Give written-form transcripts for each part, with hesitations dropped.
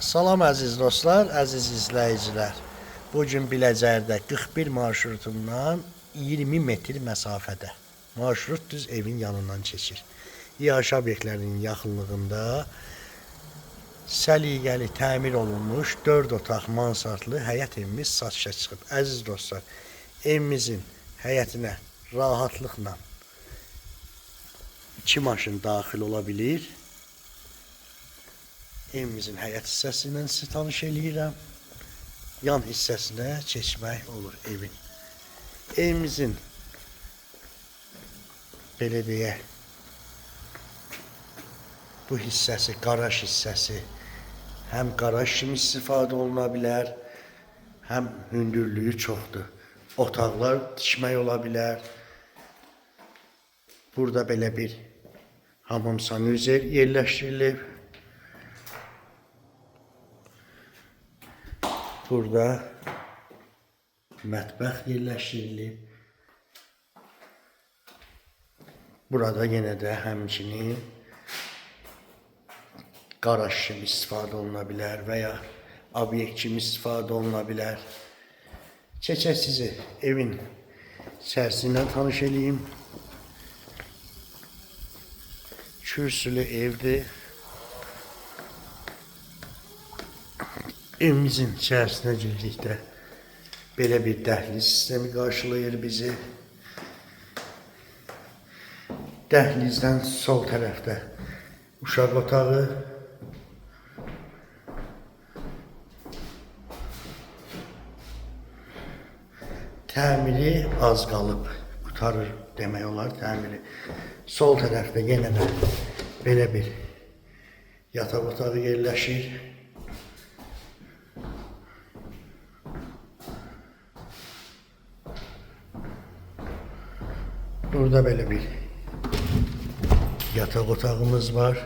Salam əziz dostlar, əziz izləyicilər. Bugün Biləcərdə 41 marşrutundan 20 metr məsafədə. Marşrut düz evin yanından keçir. İHA obyektlərinin yaxınlığında səliqəli təmir olunmuş 4 otaq mansardlı həyət evimiz satışa çıxıb. Əziz dostlar, evimizin həyətinə rahatlıqla 2 maşın daxil ola bilir. Evimizin həyət hissəsi ilə sizi tanış eləyirəm. Yan hissəsinə keçmək olur evin. Evimizin belə deyək, bu hissəsi, qaraj hissəsi həm qaraj kimi istifadə oluna bilər, həm hündürlüyü çoxdur. Otaqlar tikmək ola bilər. Burada belə bir hamam sanuzel yerləşdirilib. Burada mətbəx yerləşdirilib. Burada yenə də həmçinin qaraj kimi istifadə oluna bilər və ya obyekt kimi istifadə oluna bilər. Keçək sizi evin içərisindən tanış eləyim. Kürsülü evdir. Evimizin içərisinə girdikdə belə bir dəhliz sistemi qarşılayır bizi. Dəhlizdən sol tərəfdə uşaq otağı. Təmiri az qalıb, qutarır demək olar təmiri. Sol tərəfdə yenə də belə bir yataq otağı yerləşir. Burada belə bir yataq otağımız var.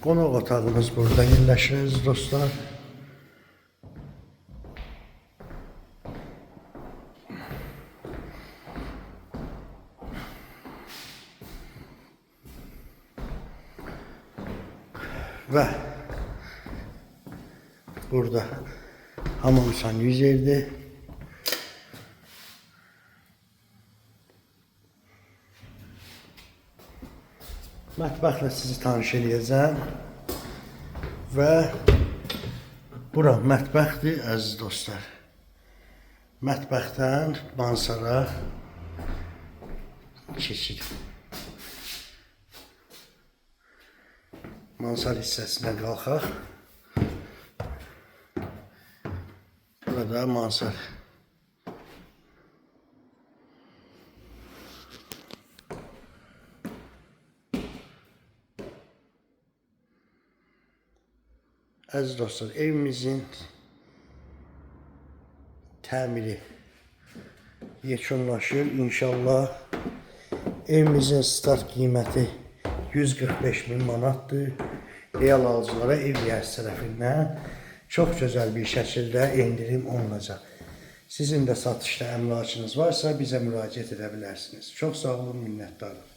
Qonaq otağımız burada yerləşir dostlar. Və burada hamam sanuzelidir. Mətbəxlə sizi tanış eləyəcəm. Və bura mətbəxdir əziz dostlar. Mətbəxdən mansara keçir. Mansar hissəsinə qalxaq. Burada mansar. Əziz dostlar, evimizin təmiri yekunlaşır. İnşallah evimizin start qiyməti 145.000 manatdır. Real alıcılara ev yəhəsi tərəfindən çox gözəl bir şəkildə endirim olunacaq. Sizin də satışda əmlakınız varsa bizə müraciət edə bilərsiniz. Çox sağ olun, minnətdarım.